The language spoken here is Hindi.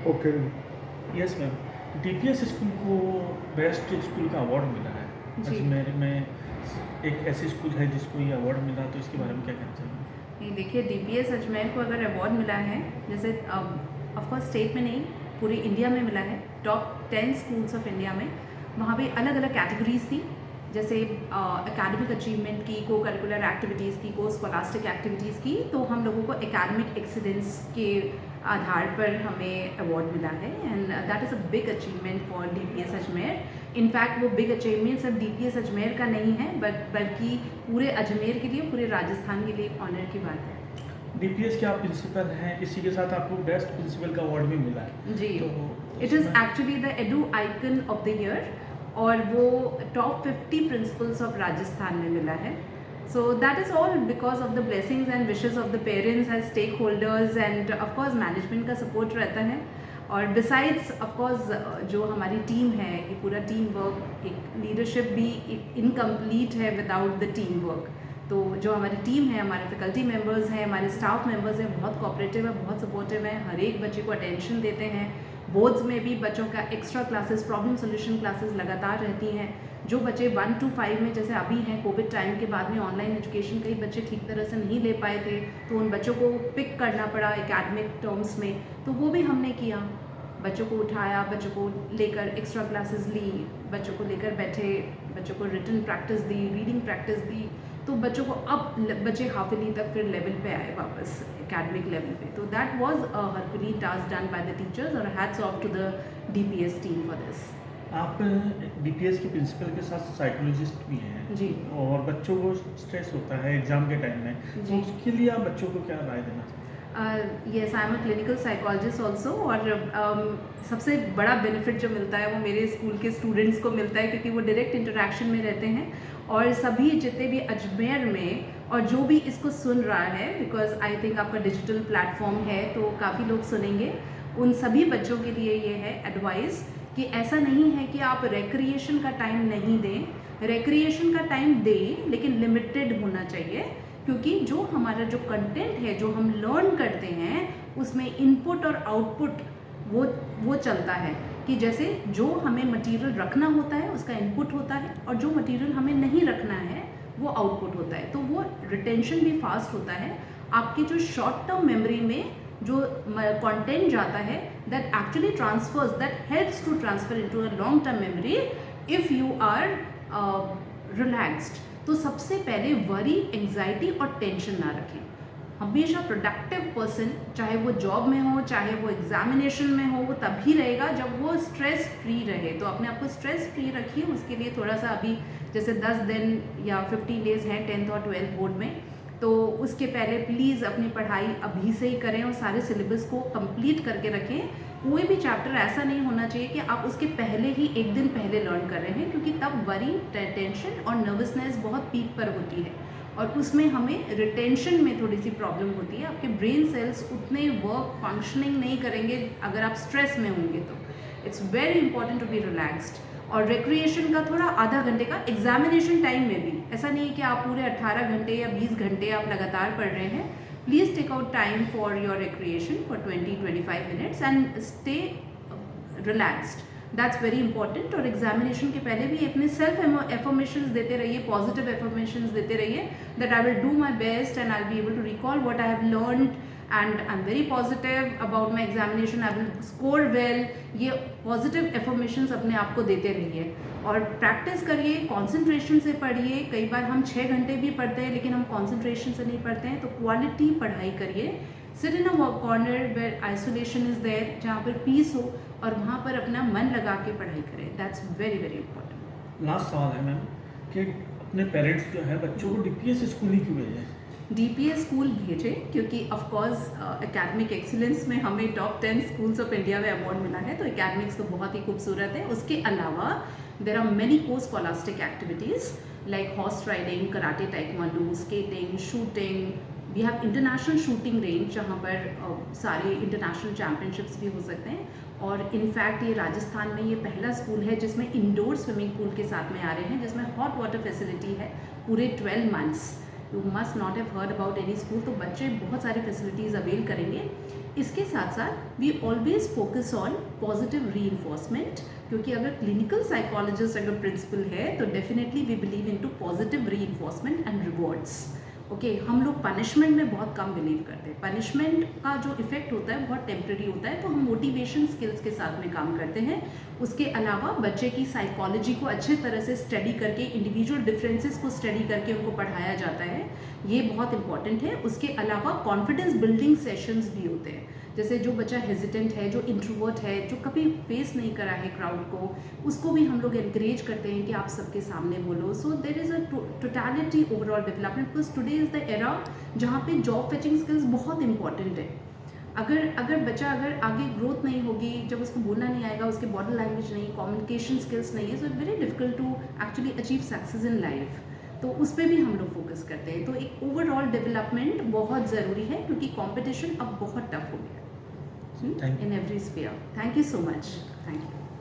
Okay. Yes ma'am, DPS school को बेस्ट स्कूल का अवार्ड मिला है जी। अजमेर में। एक ऐसी स्कूल है जिसको ये अवार्ड मिला, तो इसके बारे में क्या कहना चाहिए? नहीं, देखिए डीपीएस अजमेर को अगर अवार्ड मिला है, जैसे ऑफकोर्स स्टेट में नहीं, पूरे इंडिया में मिला है। टॉप 10 स्कूल्स ऑफ इंडिया में वहाँ पे अलग अलग कैटेगरीज थी, जैसे एकेडमिक अचीवमेंट की, को करिकुलर एक्टिविटीज़ की, को स्कॉलास्टिक एक्टिविटीज़ की। तो हम लोगों को एकेडमिक एक्सीलेंस के आधार पर हमें अवार्ड मिला है, and that is a big achievement for DPS Ajmer. In fact वो बिग अचीवमेंट सिर्फ डीपीएस अजमेर का नहीं है, बल्कि पूरे अजमेर के लिए, पूरे राजस्थान के लिए एक ऑनर की बात है। डीपीएस के आप प्रिंसिपल हैं, इसी के साथ आपको बेस्ट प्रिंसिपल का अवार्ड भी मिला है। जी, तो it is actually the edu icon of the year, और वो टॉप 50 प्रिंसिपल्स ऑफ राजस्थान में मिला है। So that is all because of the blessings and wishes of the parents and stakeholders, and of course management का सपोर्ट रहता है। और बिसाइड्स ऑफकोर्स जो हमारी टीम है, ये पूरा टीम वर्क, एक लीडरशिप भी इनकम्प्लीट है विदाउट द टीम वर्क। तो जो हमारी टीम है, हमारे फैकल्टी मेंबर्स हैं, हमारे स्टाफ मेंबर्स हैं, बहुत कोऑपरेटिव है, बहुत सपोर्टिव है, हर एक बच्चे को अटेंशन देते हैं। बोर्ड्स में भी बच्चों का extra classes, problem solution classes लगातार रहती हैं। जो बच्चे 1 to 5 में जैसे अभी हैं, कोविड टाइम के बाद में ऑनलाइन एजुकेशन कई बच्चे ठीक तरह से नहीं ले पाए थे, तो उन बच्चों को पिक करना पड़ा एकेडमिक टर्म्स में, तो वो भी हमने किया। बच्चों को उठाया, बच्चों को लेकर एक्स्ट्रा क्लासेस ली, बच्चों को लेकर बैठे, बच्चों को रिटन प्रैक्टिस दी, रीडिंग प्रैक्टिस दी, तो बच्चों को अब बच्चे हाफिली तक फिर लेवल पे आए वापस एकेडमिक लेवल पे। तो that was a herculean task done by the teachers, और hats off to the DPS team for this. आप डीपीएस के प्रिंसिपल के साथ साइकोलॉजिस्ट भी हैं जी। और बच्चों को स्ट्रेस होता है एग्जाम के टाइम में, तो जी। उसके लिए आप बच्चों को क्या राय देना चाहते हैं? Yes, I am a clinical psychologist also, और सबसे बड़ा बेनिफिट जो मिलता है वो मेरे स्कूल के स्टूडेंट्स को मिलता है, क्योंकि वो डायरेक्ट इंटरेक्शन में रहते हैं। और सभी जितने भी अजमेर में, और जो भी इसको सुन रहा है, बिकॉज आई थिंक आपका डिजिटल प्लेटफॉर्म है तो काफ़ी लोग सुनेंगे, उन सभी बच्चों के लिए ये है एडवाइस कि ऐसा नहीं है कि आप रिक्रिएशन का टाइम नहीं दें। रिक्रिएशन का टाइम दें, लेकिन लिमिटेड होना चाहिए, क्योंकि जो हमारा जो कंटेंट है, जो हम लर्न करते हैं, उसमें इनपुट और आउटपुट वो चलता है। कि जैसे जो हमें मटेरियल रखना होता है उसका इनपुट होता है, और जो मटेरियल हमें नहीं रखना है वो आउटपुट होता है। तो वो रिटेंशन भी फास्ट होता है। आपकी जो शॉर्ट टर्म मेमोरी में जो कंटेंट जाता है, that actually transfers, that helps to transfer into a long term memory if you are relaxed. तो सबसे पहले वरी, एंग्जाइटी और टेंशन ना रखें। हमेशा प्रोडक्टिव पर्सन, चाहे वो जॉब में हो, चाहे वो एग्जामिनेशन में हो, वो तभी रहेगा जब वो स्ट्रेस फ्री रहे। तो अपने आप को स्ट्रेस फ्री रखिए। उसके लिए थोड़ा सा अभी जैसे 10 दिन या 15 डेज़ हैं 10th और 12th बोर्ड में, तो उसके पहले प्लीज़ अपनी पढ़ाई अभी से ही करें और सारे सिलेबस को कंप्लीट करके रखें। कोई भी चैप्टर ऐसा नहीं होना चाहिए कि आप उसके पहले ही एक दिन पहले लर्न कर रहे हैं, क्योंकि तब वरी, टेंशन और नर्वसनेस बहुत पीक पर होती है, और उसमें हमें रिटेंशन में थोड़ी सी प्रॉब्लम होती है। आपके ब्रेन सेल्स उतने वर्क फंक्शनिंग नहीं करेंगे अगर आप स्ट्रेस में होंगे। तो it's very important to be relaxed. और रिक्रिएशन का थोड़ा आधा घंटे का, एग्जामिनेशन टाइम में भी ऐसा नहीं है कि आप पूरे 18 घंटे या 20 घंटे आप लगातार पढ़ रहे हैं। Please take out time for your recreation for 20-25 minutes and stay relaxed. That's very important. और एग्जामिनेशन के पहले भी अपने सेल्फ एफर्मेशंस देते रहिए, पॉजिटिव एफर्मेशंस देते रहिए, that I will do my best and I will be able to recall what I have learned, and I am very positive about my examination, I will score well. ये पॉजिटिव एफर्मेशंस अपने आप को देते रहिए और प्रैक्टिस करिए, कॉन्सेंट्रेशन से पढ़िए। कई बार हम 6 घंटे भी पढ़ते हैं लेकिन हम कॉन्सेंट्रेशन से नहीं पढ़ते हैं, तो क्वालिटी पढ़ाई करिए। Sit in a corner where isolation is there, जहाँ पर पीस हो, और वहाँ पर अपना मन लगा के पढ़ाई करें। That's very very important. Last सवाल है मैम कि अपने पेरेंट्स जो है बच्चों को डीपीएस स्कूल ही क्यों भेजें? डीपीएस स्कूल भेजें क्योंकि ऑफकोर्स एकेडमिक एक्सीलेंस में हमें टॉप 10 स्कूल्स ऑफ इंडिया में अवार्ड मिला है, तो एकेडमिक्स तो बहुत ही खूबसूरत है। उसके अलावा there are many co scholastic activities like horse riding, karate, taekwondo, skating, shooting. We have international shooting range जहाँ पर सारे इंटरनेशनल चैम्पियनशिप्स भी हो सकते हैं। और इनफैक्ट ये राजस्थान में ये पहला स्कूल है जिसमें इंडोर स्विमिंग पूल के साथ में आ रहे हैं, जिसमें हॉट वाटर फैसिलिटी है पूरे 12 months. You must not have heard about any school. तो बच्चे बहुत सारी फैसिलिटीज़ अवेल करेंगे। इसके साथ साथ we always focus on positive री क्योंकि अगर क्लिनिकल साइकोलॉजिस्ट अगर प्रिंसिपल है तो definitely we believe in to positive री एंड रिवॉर्ड्स। ओके, हम लोग पनिशमेंट में बहुत कम बिलीव करते हैं। पनिशमेंट का जो इफेक्ट होता है बहुत टेम्प्रेरी होता है, तो हम मोटिवेशन स्किल्स के साथ में काम करते हैं। उसके अलावा बच्चे की साइकोलॉजी को अच्छे तरह से स्टडी करके, इंडिविजुअल डिफरेंसेस को स्टडी करके उनको पढ़ाया जाता है, ये बहुत इंपॉर्टेंट है। उसके अलावा कॉन्फिडेंस बिल्डिंग सेशंस भी होते हैं, जैसे जो बच्चा हेजिटेंट है, जो इंट्रोवर्ट है, जो कभी फेस नहीं करा है क्राउड को, उसको भी हम लोग एनकरेज करते हैं कि आप सबके सामने बोलो। So there is a totality overall development, because today is the era जहाँ पे जॉब फेचिंग स्किल्स बहुत इंपॉर्टेंट है। अगर बच्चा अगर आगे ग्रोथ नहीं होगी, जब उसको बोलना नहीं आएगा, उसके बॉडी लैंग्वेज नहीं, कम्युनिकेशन स्किल्स नहीं है, so it's very difficult to actually achieve success in life. तो उस पर भी हम लोग फोकस करते हैं। तो एक ओवरऑल डेवलपमेंट बहुत ज़रूरी है, क्योंकि कंपटीशन अब बहुत टफ हो गया Thank you. in every sphere. Thank you so much. Thank you.